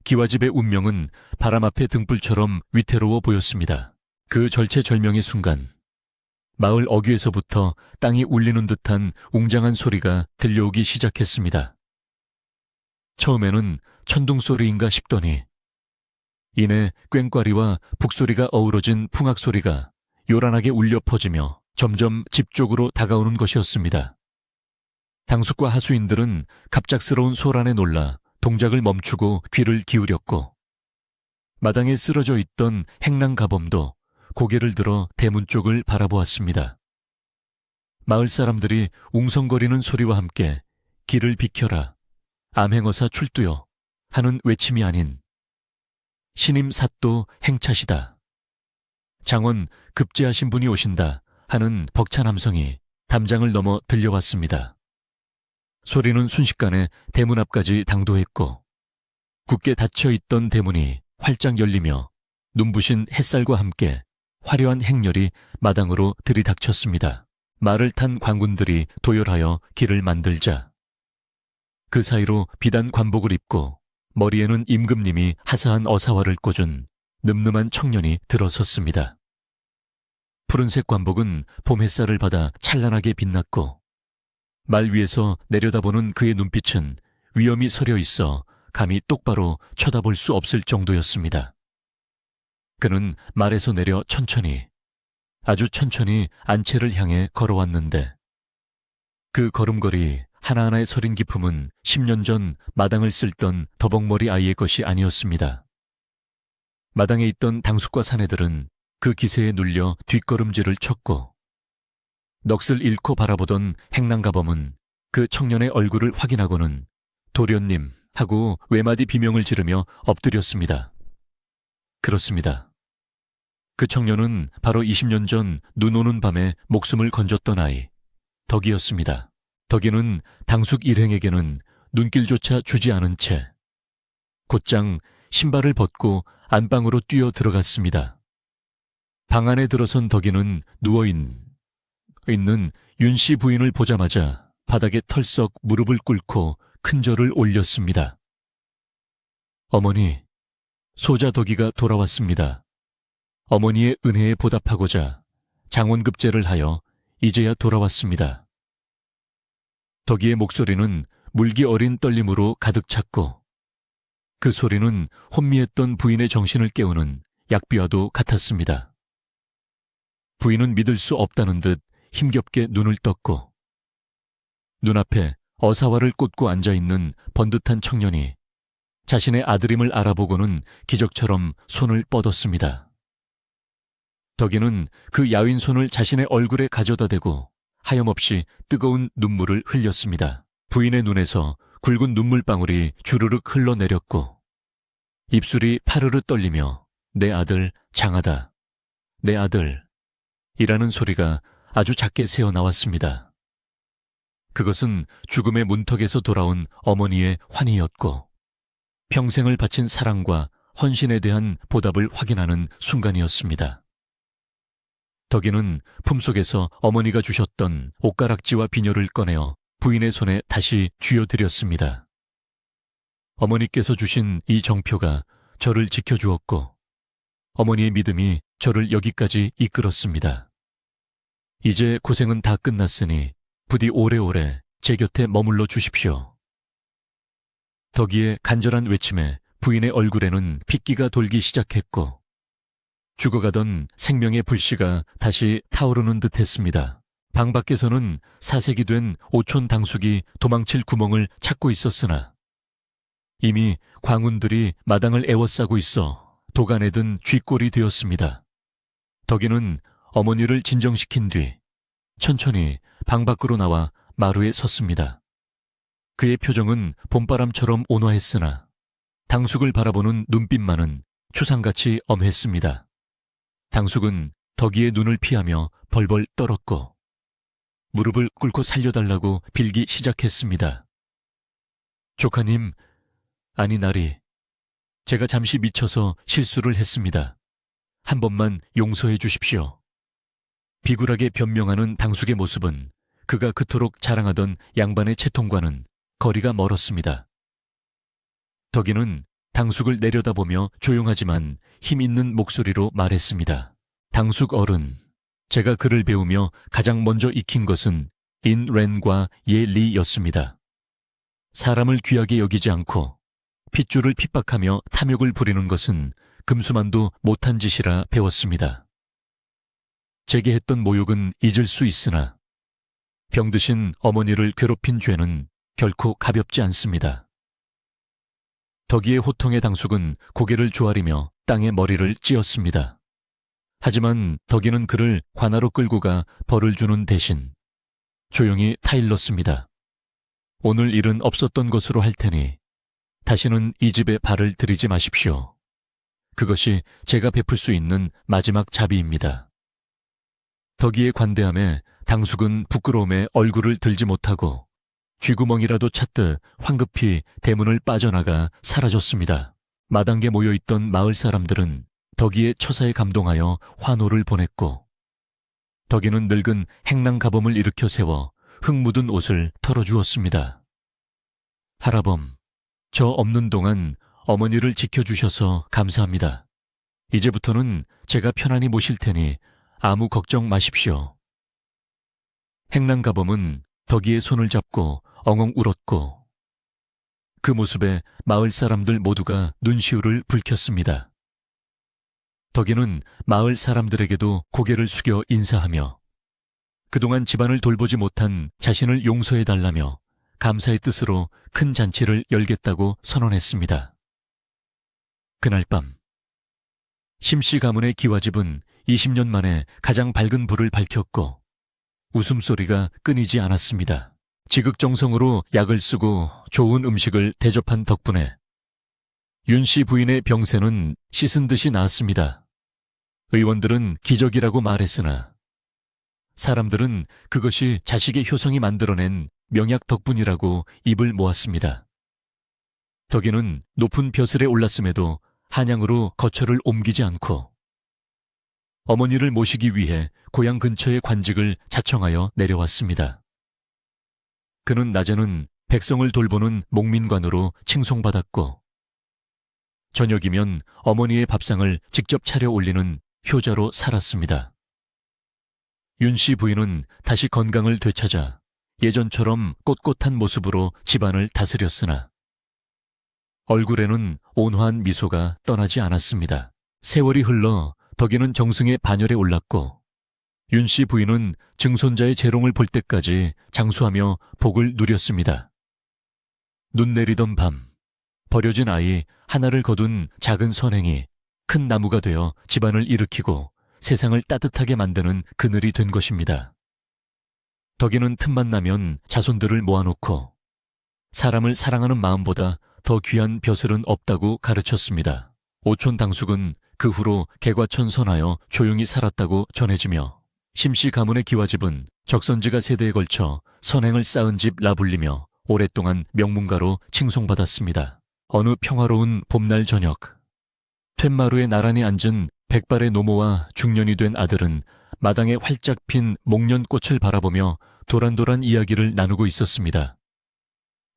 기와집의 운명은 바람 앞의 등불처럼 위태로워 보였습니다. 그 절체절명의 순간 마을 어귀에서부터 땅이 울리는 듯한 웅장한 소리가 들려오기 시작했습니다. 처음에는 천둥소리인가 싶더니 이내 꽹과리와 북소리가 어우러진 풍악소리가 요란하게 울려 퍼지며 점점 집 쪽으로 다가오는 것이었습니다. 당숙과 하수인들은 갑작스러운 소란에 놀라 동작을 멈추고 귀를 기울였고 마당에 쓰러져 있던 행랑가범도 고개를 들어 대문 쪽을 바라보았습니다. 마을 사람들이 웅성거리는 소리와 함께 길을 비켜라, 암행어사 출두요 하는 외침이 아닌 신임 사또 행차시다, 장원 급제하신 분이 오신다 하는 벅찬 함성이 담장을 넘어 들려왔습니다. 소리는 순식간에 대문 앞까지 당도했고 굳게 닫혀있던 대문이 활짝 열리며 눈부신 햇살과 함께 화려한 행렬이 마당으로 들이닥쳤습니다. 말을 탄 관군들이 도열하여 길을 만들자 그 사이로 비단 관복을 입고 머리에는 임금님이 하사한 어사화를 꽂은 늠름한 청년이 들어섰습니다. 푸른색 관복은 봄 햇살을 받아 찬란하게 빛났고 말 위에서 내려다보는 그의 눈빛은 위엄이 서려 있어 감히 똑바로 쳐다볼 수 없을 정도였습니다. 그는 말에서 내려 천천히, 아주 천천히 안채를 향해 걸어왔는데 그 걸음걸이 하나하나의 서린 기품은 10년 전 마당을 쓸던 더벅머리 아이의 것이 아니었습니다. 마당에 있던 당숙과 사내들은 그 기세에 눌려 뒷걸음질을 쳤고 넋을 잃고 바라보던 행랑가범은 그 청년의 얼굴을 확인하고는 도련님 하고 외마디 비명을 지르며 엎드렸습니다. 그렇습니다. 그 청년은 바로 20년 전 눈 오는 밤에 목숨을 건졌던 아이, 덕이었습니다. 덕이는 당숙 일행에게는 눈길조차 주지 않은 채 곧장 신발을 벗고 안방으로 뛰어 들어갔습니다. 방 안에 들어선 덕이는 누워있는 윤씨 부인을 보자마자 바닥에 털썩 무릎을 꿇고 큰 절을 올렸습니다. 어머니, 소자 덕이가 돌아왔습니다. 어머니의 은혜에 보답하고자 장원급제를 하여 이제야 돌아왔습니다. 덕이의 목소리는 물기 어린 떨림으로 가득 찼고 그 소리는 혼미했던 부인의 정신을 깨우는 약비와도 같았습니다. 부인은 믿을 수 없다는 듯 힘겹게 눈을 떴고 눈앞에 어사화를 꽂고 앉아있는 번듯한 청년이 자신의 아들임을 알아보고는 기적처럼 손을 뻗었습니다. 덕이는 그 야윈 손을 자신의 얼굴에 가져다 대고 하염없이 뜨거운 눈물을 흘렸습니다. 부인의 눈에서 굵은 눈물방울이 주르륵 흘러내렸고 입술이 파르르 떨리며 내 아들 장하다, 내 아들 이라는 소리가 아주 작게 새어나왔습니다. 그것은 죽음의 문턱에서 돌아온 어머니의 환희였고 평생을 바친 사랑과 헌신에 대한 보답을 확인하는 순간이었습니다. 덕이는 품속에서 어머니가 주셨던 옷가락지와 비녀를 꺼내어 부인의 손에 다시 쥐어드렸습니다. 어머니께서 주신 이 정표가 저를 지켜주었고 어머니의 믿음이 저를 여기까지 이끌었습니다. 이제 고생은 다 끝났으니 부디 오래오래 제 곁에 머물러 주십시오. 덕이의 간절한 외침에 부인의 얼굴에는 핏기가 돌기 시작했고 죽어가던 생명의 불씨가 다시 타오르는 듯했습니다. 방 밖에서는 사색이 된 오촌 당숙이 도망칠 구멍을 찾고 있었으나 이미 광운들이 마당을 에워싸고 있어 도간에 든 쥐꼴이 되었습니다. 덕이는 어머니를 진정시킨 뒤 천천히 방 밖으로 나와 마루에 섰습니다. 그의 표정은 봄바람처럼 온화했으나 당숙을 바라보는 눈빛만은 추상같이 엄했습니다. 당숙은 덕이의 눈을 피하며 벌벌 떨었고 무릎을 꿇고 살려달라고 빌기 시작했습니다. 조카님, 아니 나리, 제가 잠시 미쳐서 실수를 했습니다. 한 번만 용서해 주십시오. 비굴하게 변명하는 당숙의 모습은 그가 그토록 자랑하던 양반의 채통과는 거리가 멀었습니다. 덕이는 당숙을 내려다보며 조용하지만 힘 있는 목소리로 말했습니다. 당숙 어른, 제가 글을 배우며 가장 먼저 익힌 것은 인렌과 예리였습니다. 사람을 귀하게 여기지 않고 핏줄을 핍박하며 탐욕을 부리는 것은 금수만도 못한 짓이라 배웠습니다. 제게 했던 모욕은 잊을 수 있으나 병드신 어머니를 괴롭힌 죄는 결코 가볍지 않습니다. 덕이의 호통의 당숙은 고개를 조아리며 땅에 머리를 찧었습니다. 하지만 덕이는 그를 관하로 끌고 가 벌을 주는 대신 조용히 타일렀습니다. 오늘 일은 없었던 것으로 할 테니 다시는 이 집에 발을 들이지 마십시오. 그것이 제가 베풀 수 있는 마지막 자비입니다. 덕이의 관대함에 당숙은 부끄러움에 얼굴을 들지 못하고 쥐구멍이라도 찾듯 황급히 대문을 빠져나가 사라졌습니다. 마당에 모여있던 마을 사람들은 덕이의 처사에 감동하여 환호를 보냈고 덕이는 늙은 행랑가범을 일으켜 세워 흙 묻은 옷을 털어주었습니다. 할아범, 저 없는 동안 어머니를 지켜주셔서 감사합니다. 이제부터는 제가 편안히 모실 테니 아무 걱정 마십시오. 행랑가범은 덕이의 손을 잡고 엉엉 울었고 그 모습에 마을 사람들 모두가 눈시울을 붉혔습니다. 덕이는 마을 사람들에게도 고개를 숙여 인사하며 그동안 집안을 돌보지 못한 자신을 용서해달라며 감사의 뜻으로 큰 잔치를 열겠다고 선언했습니다. 그날 밤 심씨 가문의 기와집은 20년 만에 가장 밝은 불을 밝혔고 웃음소리가 끊이지 않았습니다. 지극정성으로 약을 쓰고 좋은 음식을 대접한 덕분에 윤씨 부인의 병세는 씻은 듯이 나았습니다. 의원들은 기적이라고 말했으나 사람들은 그것이 자식의 효성이 만들어낸 명약 덕분이라고 입을 모았습니다. 덕이는 높은 벼슬에 올랐음에도 한양으로 거처를 옮기지 않고 어머니를 모시기 위해 고향 근처의 관직을 자청하여 내려왔습니다. 그는 낮에는 백성을 돌보는 목민관으로 칭송받았고 저녁이면 어머니의 밥상을 직접 차려 올리는 효자로 살았습니다. 윤씨 부인은 다시 건강을 되찾아 예전처럼 꼿꼿한 모습으로 집안을 다스렸으나 얼굴에는 온화한 미소가 떠나지 않았습니다. 세월이 흘러 덕이는 정승의 반열에 올랐고 윤 씨 부인은 증손자의 재롱을 볼 때까지 장수하며 복을 누렸습니다. 눈 내리던 밤, 버려진 아이 하나를 거둔 작은 선행이 큰 나무가 되어 집안을 일으키고 세상을 따뜻하게 만드는 그늘이 된 것입니다. 덕이는 틈만 나면 자손들을 모아놓고 사람을 사랑하는 마음보다 더 귀한 벼슬은 없다고 가르쳤습니다. 오촌 당숙은 그 후로 개과천선하여 조용히 살았다고 전해지며 심씨 가문의 기와집은 적선지가 세대에 걸쳐 선행을 쌓은 집 라불리며 오랫동안 명문가로 칭송받았습니다. 어느 평화로운 봄날 저녁, 툇마루에 나란히 앉은 백발의 노모와 중년이 된 아들은 마당에 활짝 핀 목련꽃을 바라보며 도란도란 이야기를 나누고 있었습니다.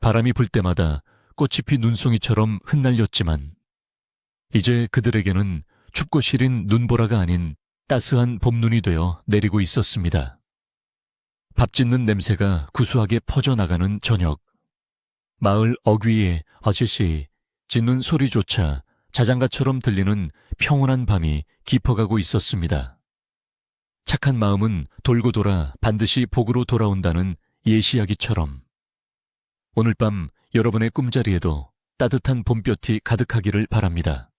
바람이 불 때마다 꽃이 피 눈송이처럼 흩날렸지만 이제 그들에게는 춥고 시린 눈보라가 아닌 따스한 봄눈이 되어 내리고 있었습니다. 밥 짓는 냄새가 구수하게 퍼져나가는 저녁, 마을 어귀에 아저씨 짖는 소리조차 자장가처럼 들리는 평온한 밤이 깊어가고 있었습니다. 착한 마음은 돌고 돌아 반드시 복으로 돌아온다는 예시이야기처럼 오늘 밤 여러분의 꿈자리에도 따뜻한 봄볕이 가득하기를 바랍니다.